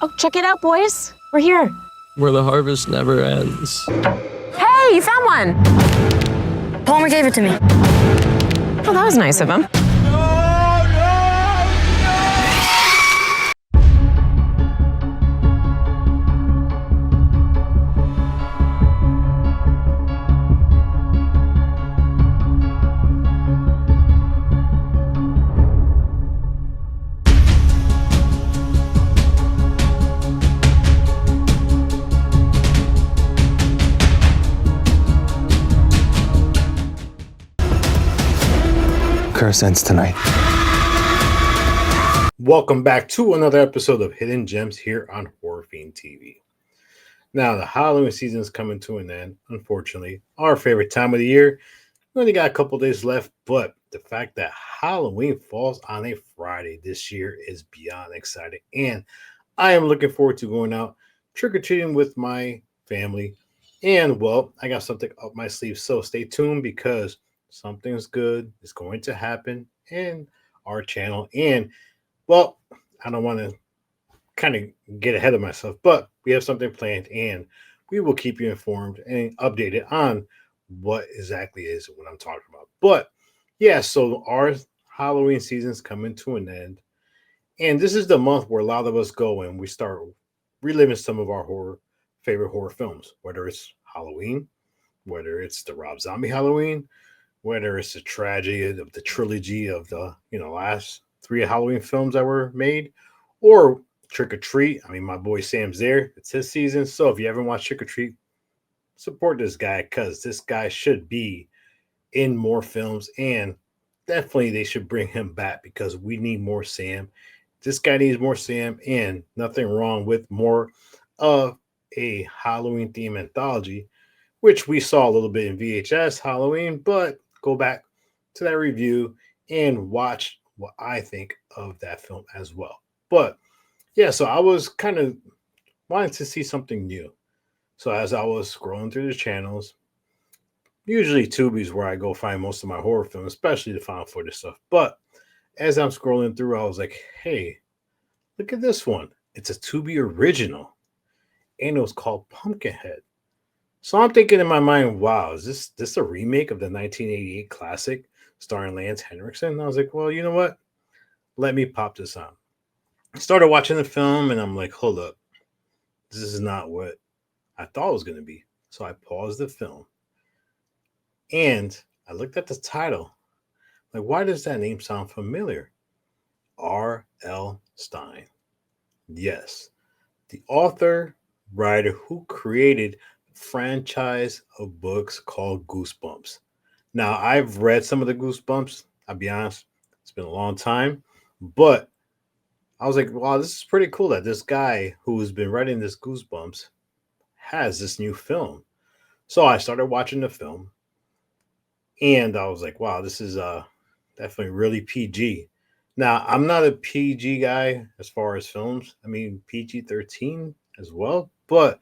Oh, check it out, boys. We're here. Where the harvest never ends. Hey, you found one. Palmer gave it to me. Well, that was nice of him. Curse ends tonight. Welcome back to another episode of Hidden Gems here on Horror Fiend TV. Now, the Halloween season is coming to an end, unfortunately. Our favorite time of the year. We only got a couple days left, but the fact that Halloween falls on a Friday this year is beyond exciting. And I am looking forward to going out trick-or-treating with my family. And, well, I got something up my sleeve, so stay tuned because something's good is going to happen in our channel. And, well, I don't want to kind of get ahead of myself, but we have something planned and we will keep you informed and updated on what exactly is what I'm talking about. But yeah, so our Halloween season's coming to an end. And this is the month where a lot of us go and we start reliving some of our favorite horror films, whether it's Halloween, whether it's the Rob Zombie Halloween, whether it's the tragedy of the trilogy of the last 3 Halloween films that were made, or Trick or Treat. I mean, my boy Sam's there. It's his season. So if you haven't watched Trick or Treat, support this guy because this guy should be in more films, and definitely they should bring him back because we need more Sam. This guy needs more Sam, and nothing wrong with more of a Halloween theme anthology, which we saw a little bit in VHS Halloween, but go back to that review and watch what I think of that film as well. But yeah, so I was kind of wanting to see something new. So as I was scrolling through the channels, usually Tubi is where I go find most of my horror films, especially the found footage stuff. But as I'm scrolling through, I was like, hey, look at this one. It's a Tubi original. And it was called Pumpkinhead. So I'm thinking in my mind, wow, is this a remake of the 1988 classic starring Lance Henriksen? And I was like, well, you know what? Let me pop this on. I started watching the film and I'm like, hold up. This is not what I thought it was going to be. So I paused the film and I looked at the title. Like, why does that name sound familiar? R.L. Stine. Yes. The author, writer who created franchise of books called Goosebumps. Now, I've read some of the Goosebumps. I'll be honest, it's been a long time, but I was like, wow, this is pretty cool that this guy who's been writing this Goosebumps has this new film. So I started watching the film and I was like, wow, this is definitely really PG. Now, I'm not a PG guy as far as films. I mean, PG-13 as well, but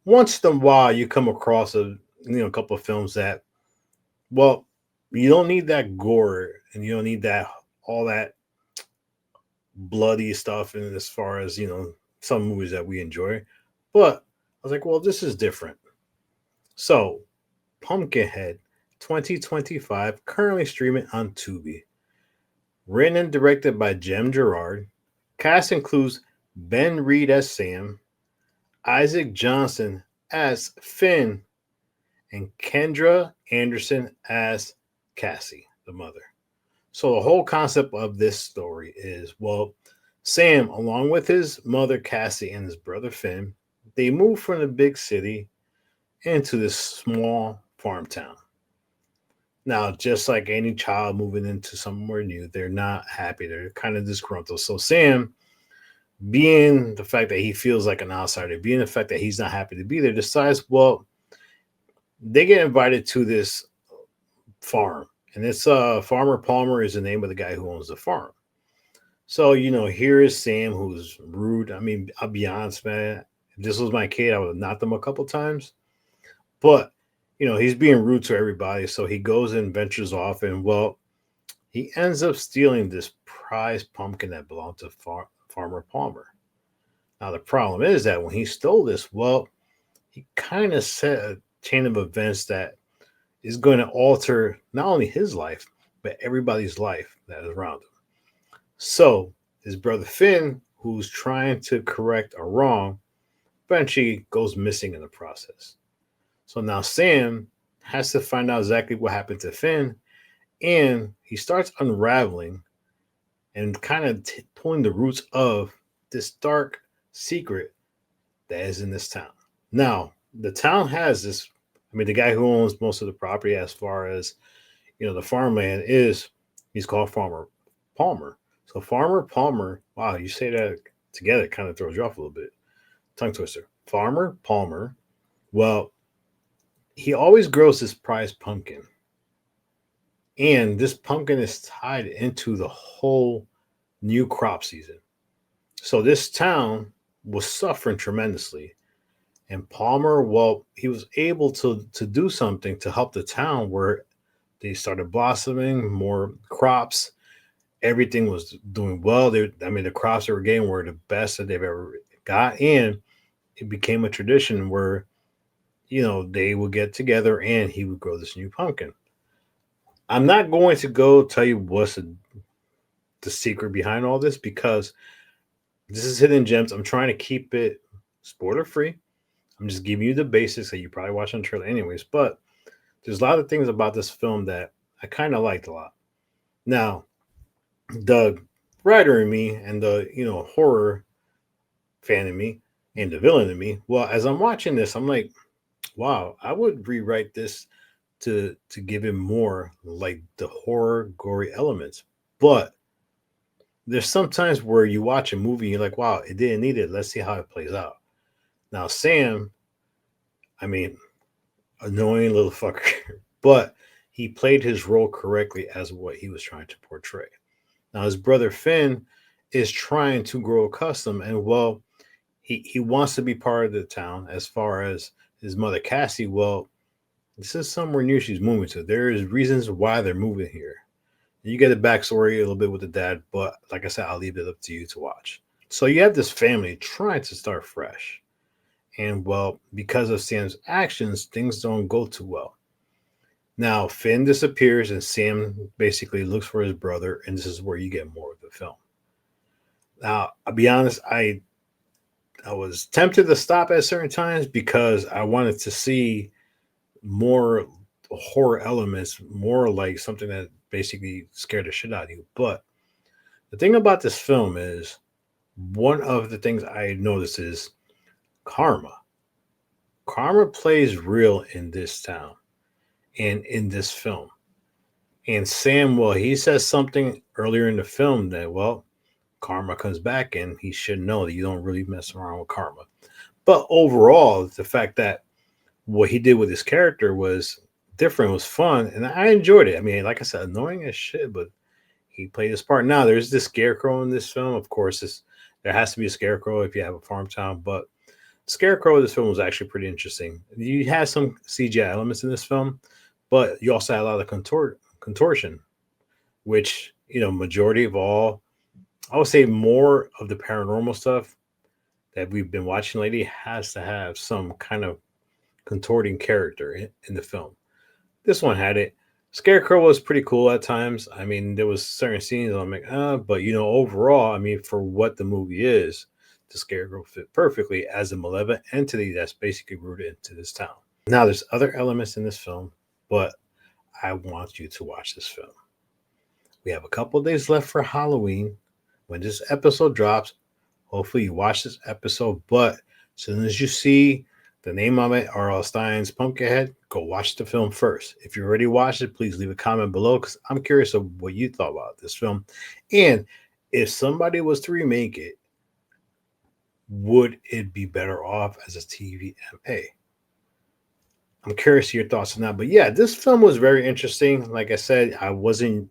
once in a while you come across a couple of films that, well, you don't need that gore and you don't need that all that bloody stuff, and as far as some movies that we enjoy. But I was like, well, this is different. So Pumpkinhead 2025 currently streaming on Tubi. Written and directed by Jem Gerard. Cast includes Ben Reed as Sam, Isaac Johnson as Finn, and Kendra Anderson as Cassie, the mother. So the whole concept of this story is, well, Sam, along with his mother Cassie and his brother Finn, they move from the big city into this small farm town. Now, just like any child moving into somewhere new, they're not happy. They're kind of disgruntled. So Sam, being the fact that he feels like an outsider, being the fact that he's not happy to be there, decides, well, they get invited to this farm. And it's Farmer Palmer is the name of the guy who owns the farm. So, here is Sam, who's rude. I mean, I'll be honest, man. If this was my kid, I would have knocked him a couple times. But, he's being rude to everybody. So he goes and ventures off. And, well, he ends up stealing this prized pumpkin that belonged to Farmer Palmer. Now, the problem is that when he stole this, well, he kind of set a chain of events that is going to alter not only his life, but everybody's life that is around him. So, his brother Finn, who's trying to correct a wrong, eventually goes missing in the process. So now Sam has to find out exactly what happened to Finn, and he starts unraveling and kind of pulling the roots of this dark secret that is in this town. Now, the town has this. I mean, the guy who owns most of the property, as far as the farmland is, he's called Farmer Palmer. So Farmer Palmer, wow, you say that together, it kind of throws you off a little bit. Tongue twister. Farmer Palmer. Well, he always grows this prized pumpkin. And this pumpkin is tied into the whole new crop season. So this town was suffering tremendously. And Palmer, well, he was able to do something to help the town where they started blossoming, more crops. Everything was doing well. The crops they were getting were the best that they've ever got. And it became a tradition where, they would get together and he would grow this new pumpkin. I'm not going to go tell you what's the secret behind all this because this is hidden gems. I'm trying to keep it spoiler free. I'm just giving you the basics that you probably watch on the trailer anyways. But there's a lot of things about this film that I kind of liked a lot. Now, the writer in me and the horror fan in me and the villain in me. Well, as I'm watching this, I'm like, wow, I would rewrite this to give him more like the horror gory elements. But there's sometimes where you watch a movie, you're like, wow, it didn't need it. Let's see how it plays out. Now, Sam, I mean, annoying little fucker, but he played his role correctly as what he was trying to portray. Now, his brother Finn is trying to grow accustomed, and well, he wants to be part of the town. As far as his mother Cassie, well, this is somewhere new she's moving to. There is reasons why they're moving here. You get a backstory a little bit with the dad, but like I said, I'll leave it up to you to watch. So you have this family trying to start fresh. And well, because of Sam's actions, things don't go too well. Now, Finn disappears and Sam basically looks for his brother, and this is where you get more of the film. Now, I'll be honest, I was tempted to stop at certain times because I wanted to see more horror elements, more like something that basically scared the shit out of you. But the thing about this film is one of the things I noticed is karma. Karma plays real in this town and in this film. And Sam, well, he says something earlier in the film that, well, karma comes back and he should know that you don't really mess around with karma. But overall, the fact that what he did with his character was different, was fun, and I enjoyed it. I mean, like I said, annoying as shit, but he played his part. Now, there's this scarecrow in this film. Of course, there has to be a scarecrow if you have a farm town, but scarecrow of this film was actually pretty interesting. You had some CGI elements in this film, but you also had a lot of contortion, which, majority of all, I would say more of the paranormal stuff that we've been watching lately has to have some kind of contorting character in the film. This one had it. Scarecrow was pretty cool at times. I mean, there was certain scenes I'm like, but overall, I mean, for what the movie is, the Scarecrow fit perfectly as a malevolent entity that's basically rooted into this town. Now, there's other elements in this film, but I want you to watch this film. We have a couple of days left for Halloween. When this episode drops, hopefully you watch this episode, but as soon as you see the name of it, rlstine's Pumpkinhead, go watch the film first. If you already watched it, please leave a comment below because I'm curious of what you thought about this film. And if somebody was to remake it, would it be better off as a TVMA? I'm curious of your thoughts on that. But yeah, this film was very interesting. Like I said, I wasn't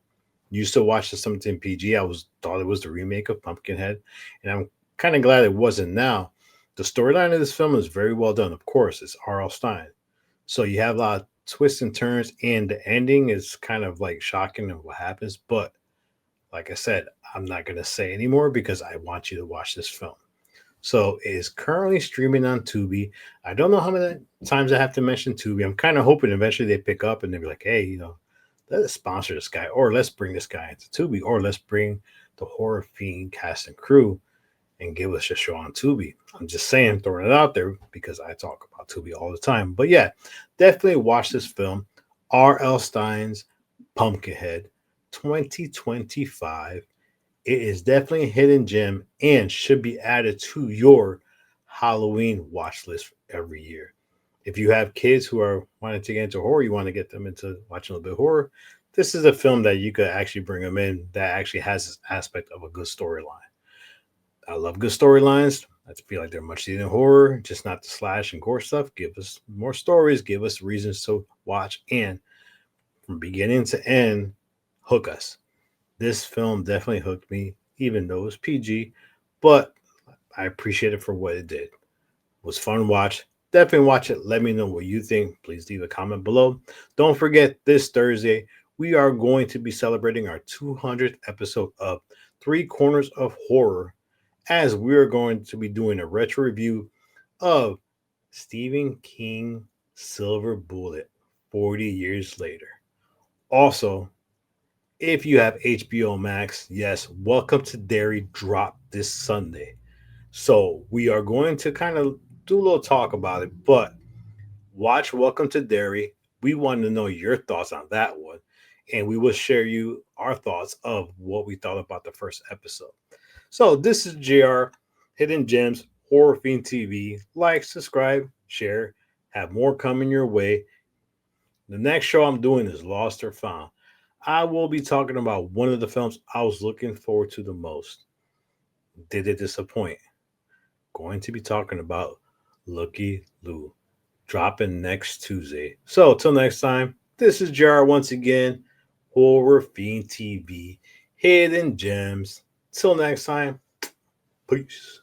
used to watching something PG. Thought it was the remake of Pumpkinhead, and I'm kind of glad it wasn't. Now, the storyline of this film is very well done. Of course, it's R.L. Stine, so you have a lot of twists and turns, and the ending is kind of like shocking of what happens. But like I said, I'm not going to say anymore because I want you to watch this film. So it is currently streaming on Tubi. I don't know how many times I have to mention Tubi. I'm kind of hoping eventually they pick up and they'll be like, hey, let's sponsor this guy, or let's bring this guy into Tubi, or let's bring the horror fiend cast and crew and give us a show on Tubi. I'm just saying, throwing it out there because I talk about Tubi all the time. But yeah, definitely watch this film, R.L. Stine's Pumpkinhead 2025. It is definitely a hidden gem and should be added to your Halloween watch list every year. If you have kids who are wanting to get into horror, you want to get them into watching a little bit of horror, this is a film that you could actually bring them in that actually has this aspect of a good storyline. I love good storylines. I feel like they're much needed in horror, just not the slash and gore stuff. Give us more stories, give us reasons to watch, and from beginning to end, hook us. This film definitely hooked me, even though it was PG, but I appreciate it for what it did. It was fun to watch. Definitely watch it. Let me know what you think. Please leave a comment below. Don't forget, this Thursday, we are going to be celebrating our 200th episode of Three Corners of Horror, as we are going to be doing a retro review of Stephen King Silver Bullet 40 years later. Also, if you have HBO Max, yes, Welcome to Derry drop this Sunday. So we are going to kind of do a little talk about it, but watch Welcome to Derry. We want to know your thoughts on that one, and we will share you our thoughts of what we thought about the first episode. So this is JR, Hidden Gems, Horror Fiend TV. Like, subscribe, share, have more coming your way. The next show I'm doing is Lost or Found. I will be talking about one of the films I was looking forward to the most. Did it disappoint? Going to be talking about Lucky Lou, dropping next Tuesday. So till next time, this is JR once again, Horror Fiend TV, Hidden Gems. Till next time, peace.